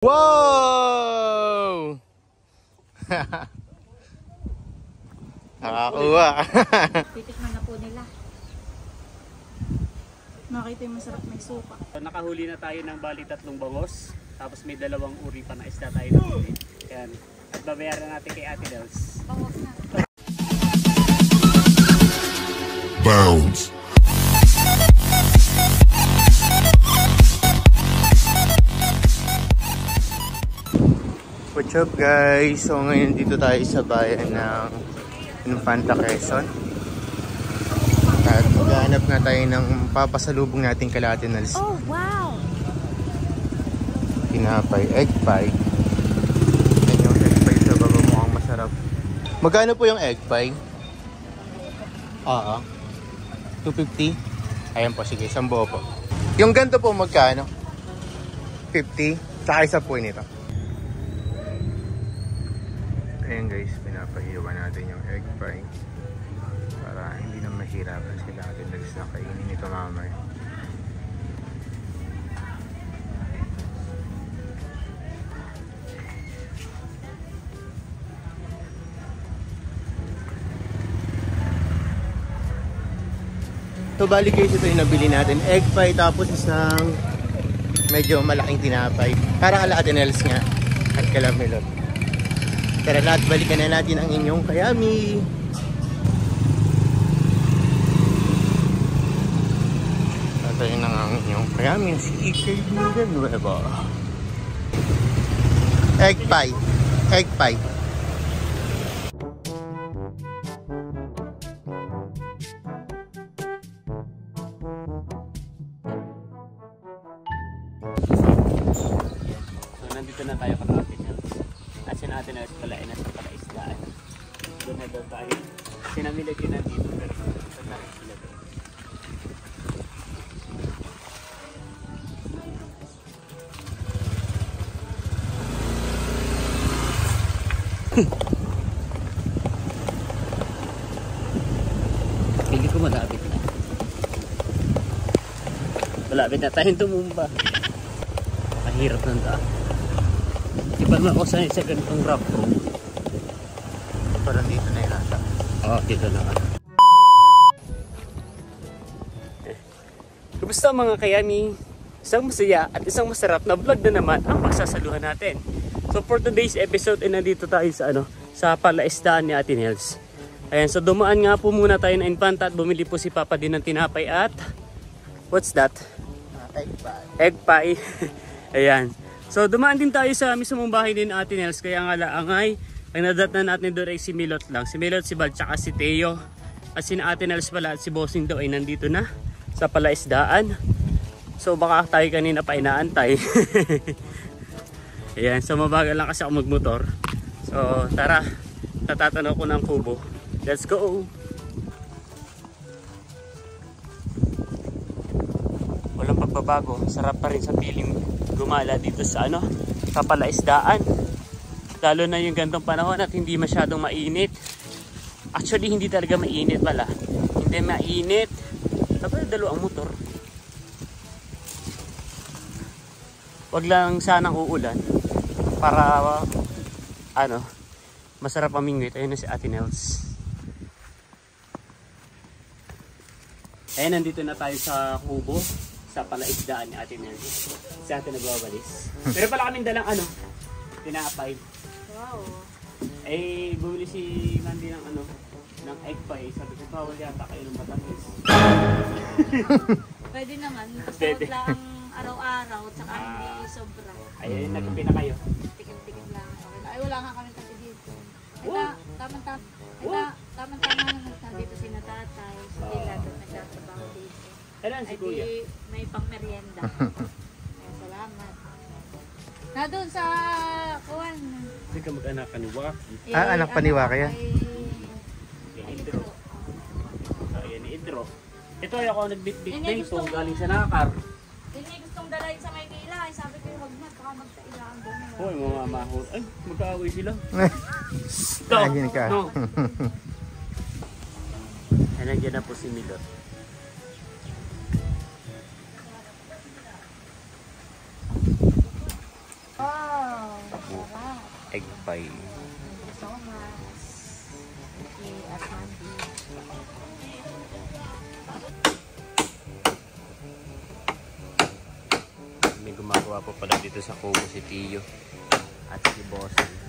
Wow! Nakakuha. Titikman na po nila. Makita yung masarap may suka. Nakahuli na tayo ng bali 3 bangos. Tapos may 2 uri pa na isda tayo nahuli. Yan. At babayaran natin kay Ate Dels. Bangos na. Bounce. What's up guys? So ngayon dito tayo sa bayan ng Infanta, Quezon. At maghahanap nga tayo ng papasalubong nating kalatinals. Oh, wow! Tinapay, egg pie. Yan yung egg pie sa baba, mukhang masarap. Magkano po yung egg pie? Oo. 250? Ayan po, sige, 10 po. Yung ganito po magkano? 50? Tsaka isa po nito. Ayan guys, pinapahiwa natin yung egg pie para hindi na mahirapan sila natin na kainin nito mamaya. So balik guys, ito yung nabili natin, egg pie tapos isang medyo malaking tinapay para kalatinels nga at kalamelot. Tara lahat, balikan na natin ang inyong kayami. Patayin na nga ang inyong kayami, si Ikay Villanueva. Egg pie. Egg pie. So nandito na tayo kay Ate Dels. Kasi natin na pala ay nasa palaisdaan. Doon na daw tayo. Sinamilag yun nandito pero saan na rin sila doon. Pili ko malapit na. Malapit na tayong tumumba. Mahirap ng daan. Di ba naman ako sanay sa ganitong rough road? Parang dito na yun ata. Oo, dito na ka. Kumusta mga kayami? Isang masaya at isang masarap na vlog na naman ang pagsasaluhan natin. So for today's episode ay nandito tayo sa sa palaisdaan ni Ate Nels. Ayan, so dumaan nga po muna tayo na Infanta at bumili po si Papa din ng tinapay at what's that? Egg pie. Egg pie. Ayan. So dumaan din tayo sa mismong bahay din Ate Nels, kaya nga laangay ang nadatnan natin doon ay si Milot lang. Si Milot, si Bal, tsaka si Teo. At si Ate Nels pala at si Bossing daw ay nandito na sa palaisdaan. So baka tayo kanina pa inaantay. Ayan, so mabagal lang kasi ako magmotor. So tara, tatatanaw ko ng kubo. Let's go! Walang pagbabago, sarap pa rin sa feeling gumala dito sa sa palaisdaan. Lalo na yung gantong panahon at hindi masyadong mainit. Actually hindi talaga mainit pala. Hindi mainit. Tapos dalawang motor. Wag lang sanang uulan para masarap amingwit. Ayun na si Ate Nels. Ayun, nandito na tayo sa kubo. Sa palaisdaan ni Ate Nels. Si Ate nagwawalis. Pero pala kaming dalang tinapay. Wow. Eh, bumili si Mandy ng ng egg pie. Sabi ko, bawal yata kayo ng matamis. Pwede naman. Basta Pwede. wag lang araw-araw tsaka hindi sobra. Ayun, nagkape na kayo. Tikim-tikim lang. Okay. Ay, wala nga kami kasi dito. Oh. Tama-tama naman dito si natatay. Si Dila doon nagtatrabaho dito. Kailan si Ay Kuya? di may pang merienda. Kaya salamat. Na doon sa kuwan. Hindi ka mag-anak ka ni Waki. Anak pa ni Waki yan? Yan, Idro. Ayan, Idro. Ito ay ako nagbitbit Yan, din. gusto So, ko. galing sa Nakar. Yun yung gustong dalhin sa Maynila. Ay, sabi ko wag na. Baka magkailangan doon. Hoy, mga mahot. Ay, magkaaway sila. Ayun ka. No. Ay, nandiyan na po si Milot. Wow. Sarap. egg pie. Thank you so much. Okay, at Mandy. May gumagawa po pala dito sa kubo si Tio at si Bossing.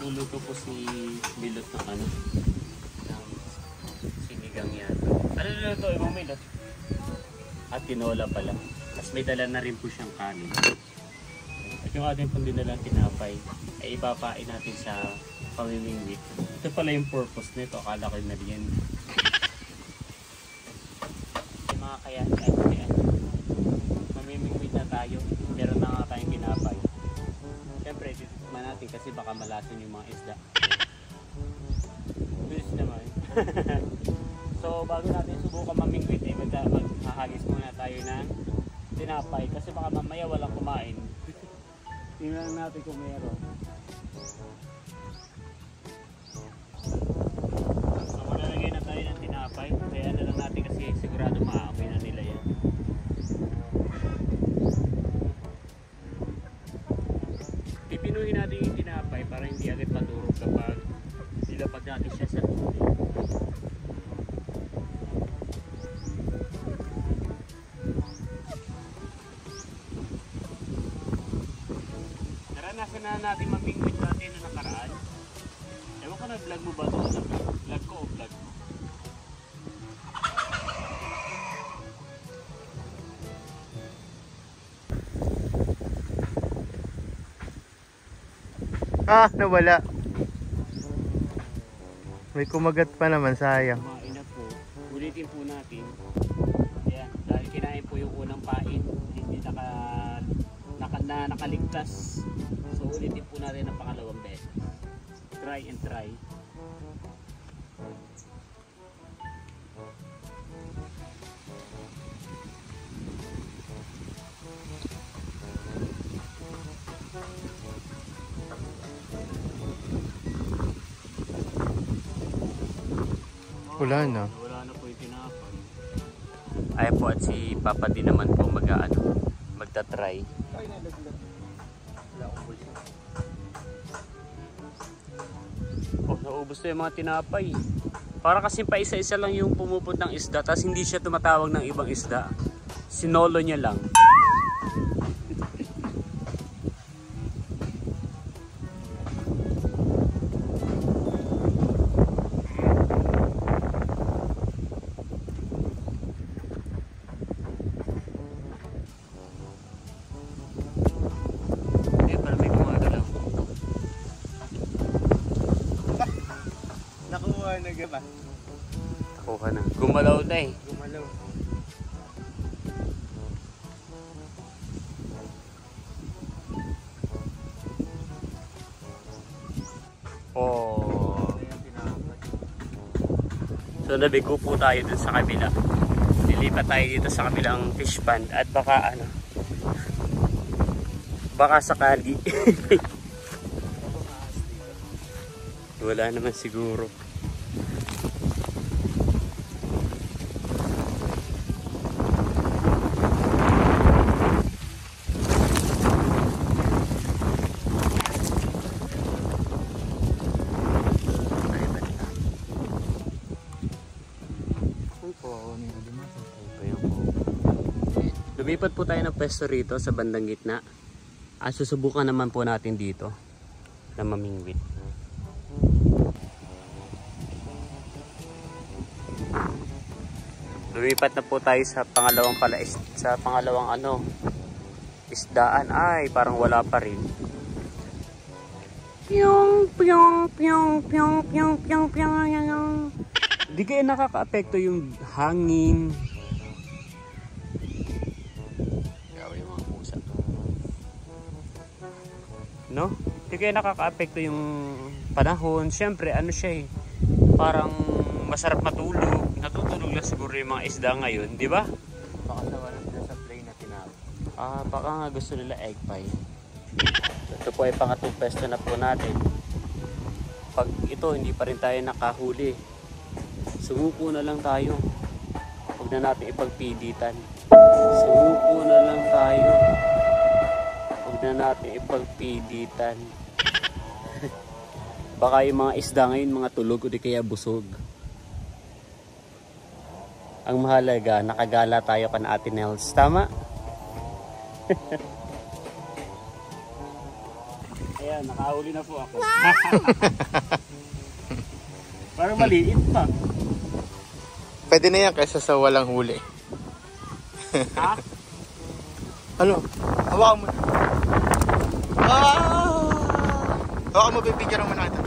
Luluto po si Milot ng ano, ng sinigang yan. Ano luluto mo, Milot? At tinola pala. Tapos may dala na rin po siyang kanin. At yung ating pang dinalang tinapay ay ipapain natin sa pamimingwit. Ito pala yung purpose nito. Akala ko na rin. Yung mga kaya mamimingwit na tayo. Meron na nga tayong tinapay. Siyempre, titikman natin kasi baka malason yung mga isda. Bilis naman. So, bago natin subukan mamingwit, maghahagis muna tayo ng tinapay. Kasi baka mamaya walang kumain. Tingnan natin kung meron. So, maglalagay na tayo ng tinapay. Kaya na lang natin kasi sigurado maaamoy na nila yan. Pipinuhin natin yung tinapay para hindi agad maturog kapag nilapag natin siya sa tubig. Naranasan na natin mamingwit natin na nakaraan. Ewan ko na vlog mo ba ito? Vlog ko o vlog mo? Ah, nawala. May kumagat pa naman, sayang. Kumain na po. Ulitin po natin. Ayan, dahil kinain po yung unang pain, hindi nakaligtas. So ulitin po natin ang pangalawang beses. Try and try. Wala na. Wala na po yung tinapay. Ayan po at si Papa din naman po magta-try. Oh, naubos na yung mga tinapay. Para kasi pa isa-isa lang yung pumupot ng isda, tapos hindi siya tumatawag ng ibang isda. Sinolo niya lang. Nakuha na ba? Nakuha na. Gumalaw na eh. Gumalaw. Oh. So nabigo po tayo dun sa kabila. Lilipat tayo dito sa kabilang fish pond at baka baka sakali. Wala naman siguro. Lumipat po tayo ng pwesto rito sa bandang gitna. At susubukan naman po natin dito na mamingwit. Lumipat na po tayo sa pangalawang isdaan. Ay, parang wala pa rin. Pyong, pyong, pyong, pyong, pyong, pyong, pyong. Di kaya nakaka-apekto yung hangin. No? Teka kaya nakaka-apekto yung panahon. Siyempre, ano siya eh, parang masarap matulog. Natutulog lang siguro yung mga isda ngayon, di ba? Baka naman sila sa play na tinawag. Baka nga gusto nila egg pie. Ito po ay pangatlong pwesto na po natin. Pag ito, hindi pa rin tayo nakahuli. Sumuko na lang tayo. Huwag na natin ipagpiditan. Sumuko na lang tayo. Huwag na natin ipagpiditan. Baka yung mga isda ngayon, mga tulog o di kaya busog. Ang mahalaga, nakagala tayo kan Ate Nels. Tama? Ayan, nakahuli na po ako. Parang maliit pa. Pwede na yan kaysa sa walang huli. Ha? Ano? Hawakan mo. Hawakan mo, bibigyan mo natin.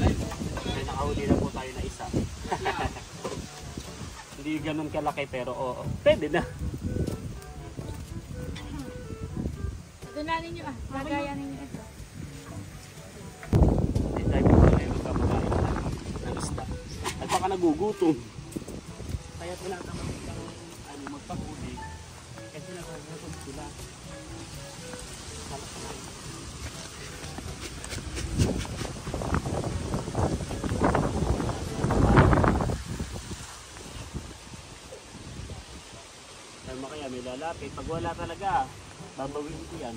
Ay, nakahuli na po tayo na isa. Hindi ganun kalaki pero oo. Pwede na. Tunanin ninyo lagayan ninyo ito. Hindi tayo po tayo magkamakain ng isda. At baka nagugutom. Kaya tinatamang ano, magpahuli. Kasi nagagawin sila. Tama kaya may lalapit. Pag wala talaga, babawin ko yan.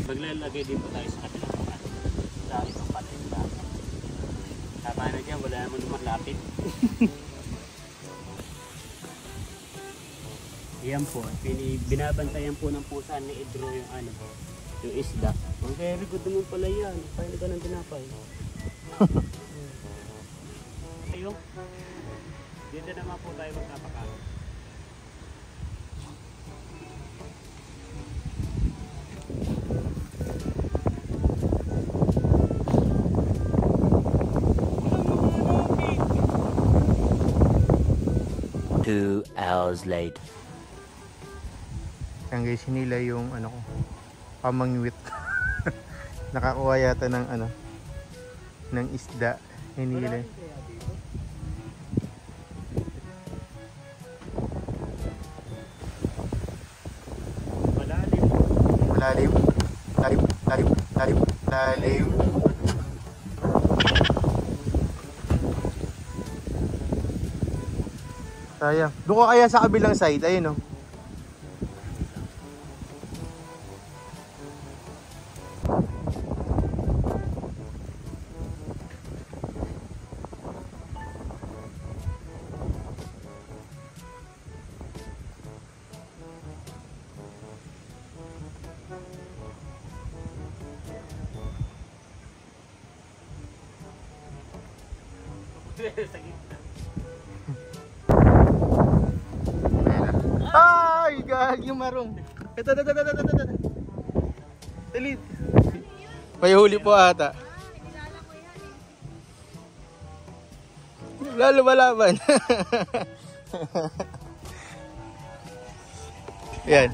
Maglalagay din po tayo sa kabilang pakat. Dahil itong patinda. Tama na dyan, wala naman lumalapit. Yan po, binabantayan po ng pusa ni Edro yung ano, yung isda. Oh, very good naman pala yan. Paano ka ng tinapay? Ayun. Dito naman po tayo magkapakain. Hours later. Yan guys, hinila yung ano ko, pamangwit. Nakakuha yata ng ano, ng isda. Hinila. Malalim. Malalim. Lalim. Sayang. Doon ka kaya sa kabilang side, ayun oh. Sa gitna. Ay, gagi marong. Ito. Talid. May huli po ata. Kilala ko yan eh. Lalo malaban. Yan.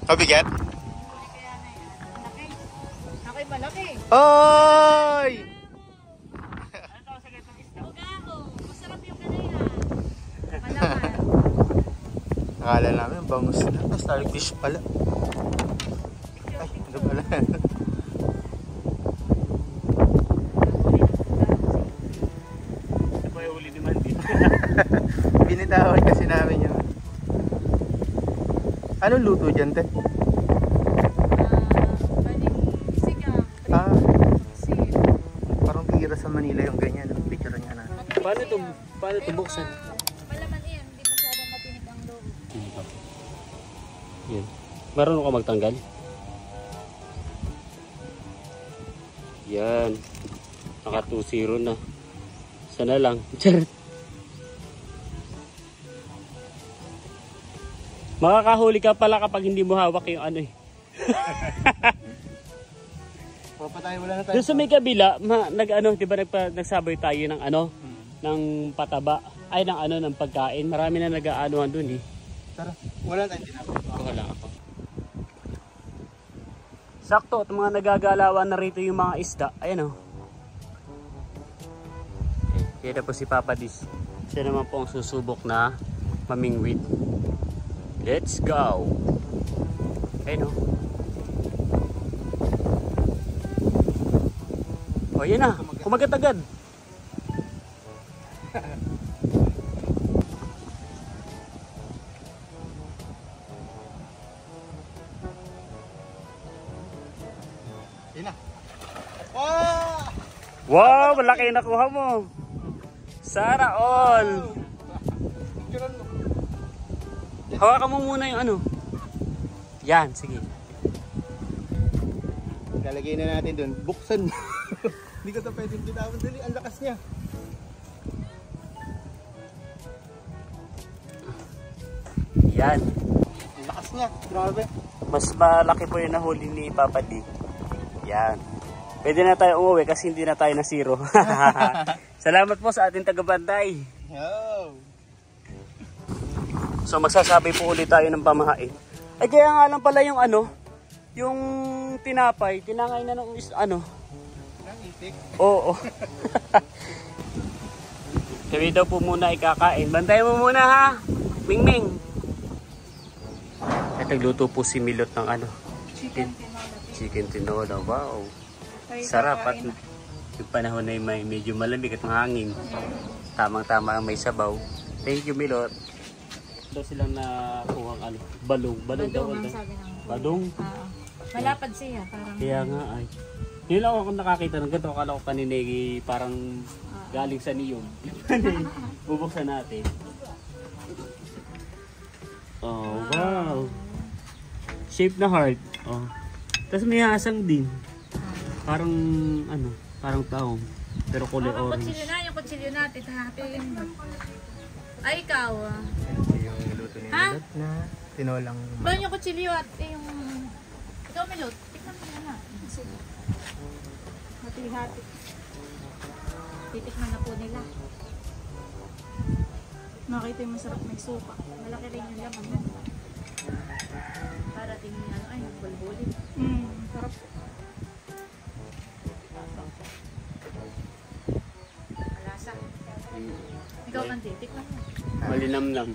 Kabigat? Kaya na yan. Malaki. Malaki, malaki. Ay! Ugaho. Masarap yung kanayan. Malaman. Akala namin bangus na. Starfish pala. Ay, ano pala? Ito pa yung huli ni Mandy. Binitawan kasi namin yun. Anong luto dyan, te? Baling sigang. Ah, Sip. parang bihira sa Manila yung ganyan. Picture niya na. Paano ito buksan? Palaman yan. Hindi masyadong matinig ang loob. Yan. Marunong ka magtanggal? Yan. Naka 2-0 na. Sana lang. Charot. Makakahuli ka pala kapag hindi mo hawak yung ano eh. Papatay, wala na tayo. Doon sa may kabila, nag-ano, 'di ba nagsabay tayo ng ano, ng pataba. ay ng ano ng pagkain. Marami na nag-aanuhan dun eh. Tara, wala tayong tinapay. Kuha lang ako. Sakto at mga nagagalawan na rito yung mga isda. Ayan o. Kaya na po si Papa Dis. Siya naman po ang susubok na mamingwit. Let's go! Ayun o. O yan na, kumagat agad. Yan na. Oh! Wow, malaki yung nakuha mo. Sana all. Hawakan mo muna yung ano. Yan, sige. Lalagay na natin doon. Buksan. Hindi ko ito pwedeng bitawan. Dali, ang lakas niya. Yan. Ang lakas niya. Grabe. Mas malaki po yung nahuli ni Papa D. Yan. Pwede na tayo umuwi kasi hindi na tayo na zero. Salamat po sa ating tagabantay. Yo! So magsasabi po ulit tayo ng pamahain. Ay kaya nga lang pala yung ano, yung tinapay, tinangay na ng ano. Nang itik. Oo. Kami daw po muna ikakain. Bantayan mo muna ha, Mingming. At nagluto po si Milot ng ano. Chicken tinola. Wow. Sarap at yung panahon ay may medyo malamig at mahangin. Tamang-tama ang may sabaw. Thank you, Milot. Daw silang nakuha ano, balong. Balong daw. Badong ang sabi ng Badong? malapad siya. Parang Kaya nga ay. Hindi lang ako nakakita ng ganito. Akala ko kanina parang galing sa niyog. Bubuksan natin. Oh, wow. Shape na heart. Oh. Tapos may asang din. Parang ano, parang taong. Pero kulay parang orange. kutsilyo na, yung kutsilyo natin. Hahatiin mo. Ay, ikaw. Yung niluto ni Ha? Milot na tinolang Doon yung kutsilyo at yung... Ikaw, Milot. Tikman mo na. Hati-hati. Titikman na po nila. Nakita yung masarap may suka. Malaki rin yung laman. Para tingin ano, ay, bulbulin. Sarap. Malasa. Ikaw, Kandi, tikman mo. Malinam lang.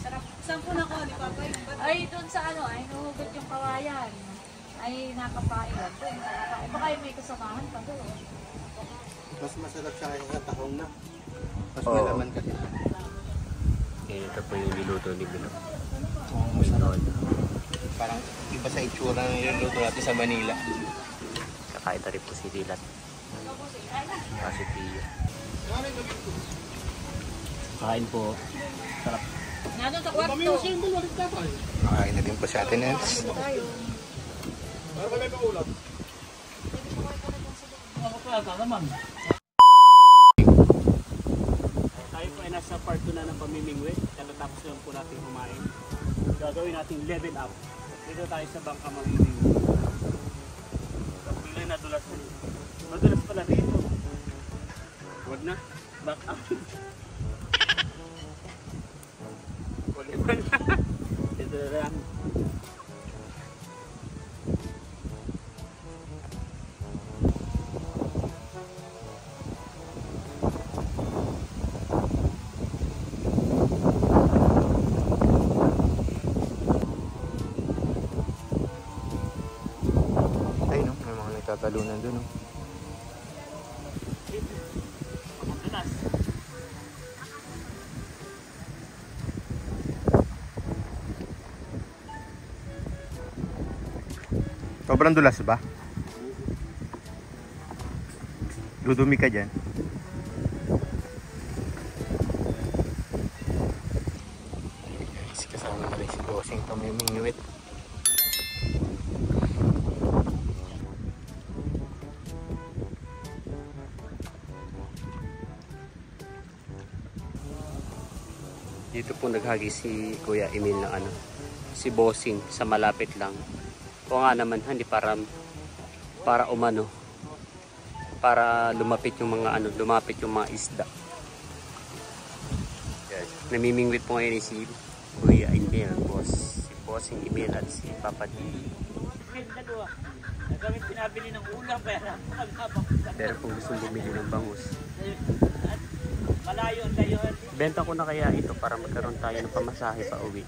Sarap. Saan po nakuha ni Papa yung ay, doon sa ano, ay nuhugot yung kawayan. Ay, nakapailan. Doon, nakakain. Baka yung may kasamahan pa doon. mas masarap siya kaysa sa tahong na. Mas Oo. malaman kasi. Ito po yung niluto ni Milot. Masarap. Parang iba sa itsura ng niluto natin sa Manila. Kakain na rin po si Dilat. Kasi Pio. Kain po. Sarap. Nandun sa kwarto. Makain na din po sa atin, Els. Tayo po ay nasa part 2 na ng pamimingwit. Katatapos lang po natin kumain. Gagawin natin level up. Dito tayo sa bangka mamimingwit. Biglang nadulas na. Madulas pala rito. Huwag na. Back up. Ulit na. Dito na lang. Ay, no? May mga nagtatalunan dun, no? Madulas. Sobrang dulas ba? Dudumi ka dyan. Kasama na rin si Bossing pamimingwit. Dito po naghagi si Kuya Emil ng ano, si Bossing sa malapit lang. O nga naman, hindi para umano. para lumapit yung mga isda. Yan. Namimingwit po ngayon si Kuya Emil, si Bossing Emil at si Papa D. Pero kung gusto bumili ng bangus, benta ko na kaya ito para magkaroon tayo ng pamasahe pa uwi.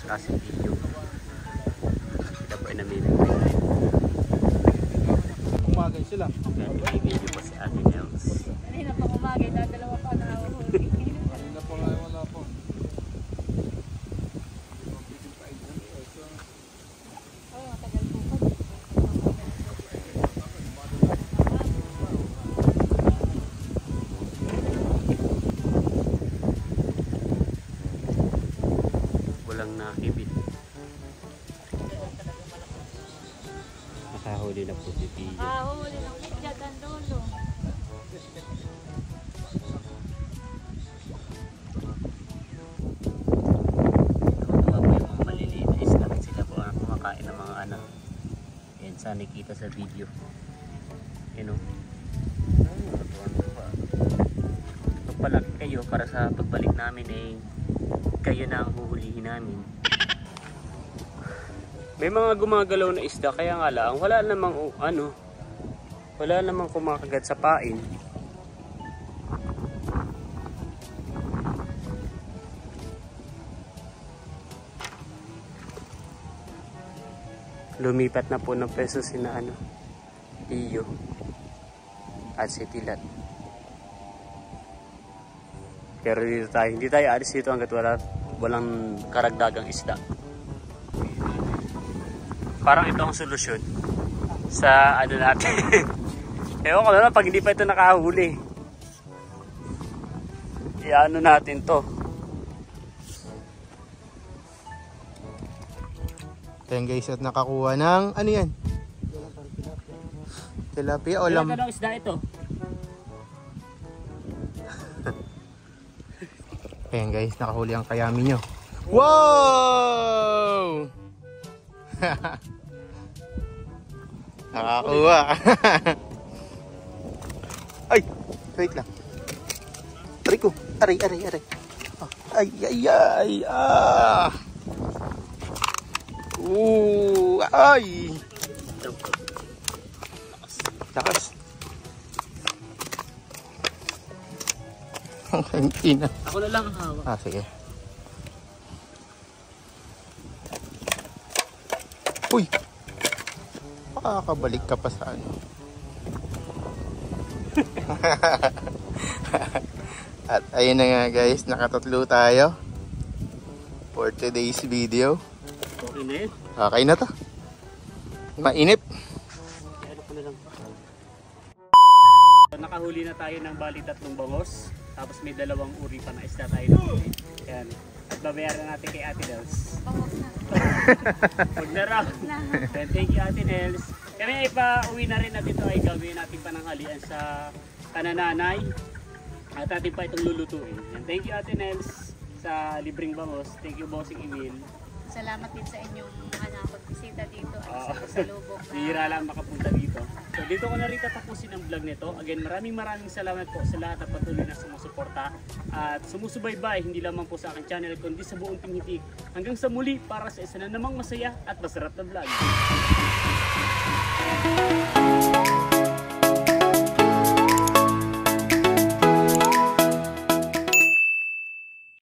Kasi video kita po ay namimili Umagay sila. may video po si Ate Nels. Kanina pa umagay, dadalawa pa na ako. Kanina po nga wala po. Oo, matagal po pa. Walang nakibit. Nakahuli na po si Tio. Huli ng bidyat ang dulo. Tuwa po yung mga maliliit na isda. Sila po ang kumakain ng mga anak. Yan, sana nakita sa video. Yan o. Pagpalaki kayo para sa pagbalik namin ay kayo na ang huhulihin namin. May mga gumagalaw na isda kaya nga lang wala namang kumakagat sa pain. Lumipat na po ng peso sina Tio at si Tilat. Pero dito tayo, hindi tayo alis dito hanggat walang karagdagang isda. Parang ito ang solusyon sa natin. Ewan ko na pag hindi pa ito nakahuli. Iano natin to. Ayan guys, at nakakuha ng ano yan? Tilapia o lam? Ilang isda ito? Ayan guys, nakahuli ang kayami nyo. Wow! Nakakuha. Ay! Wait lang. Aray ko. Aray. Ay. Ah! Ay! Lakas. Ang ina. Ako na lang ang hawak. Ah, sige. Uy! Makakabalik ka pa sa ano. At ayun na nga guys, nakatatlo tayo for today's video. Okay na yun. Okay na to. Mainit. Ano ko na lang. Nakahuli na tayo ng bali 3 bangos. Tapos may 2 uri pa na isda tayo nahuli. Yan. At babayaran natin kay Ate Nels. Bangos na. Huwag na raw. And thank you Ate Nels. Kami ay pa-uwi na rin natin ito ay gawin natin pananghalian sa kanananay. At atin pa itong lulutuin. And thank you Ate Nels sa libreng bangos. Thank you Bossing Emil. Salamat din sa inyong pagbisita dito at sa pasalubong. Bihira lang makapunta dito. So dito ko na rin tatapusin ang vlog nito. Again, maraming salamat po sa lahat na patuloy na sumusuporta at sumusubaybay hindi lamang po sa aking channel kundi sa buong Team Hitik. Hanggang sa muli para sa isa na namang masaya at masarap na vlog.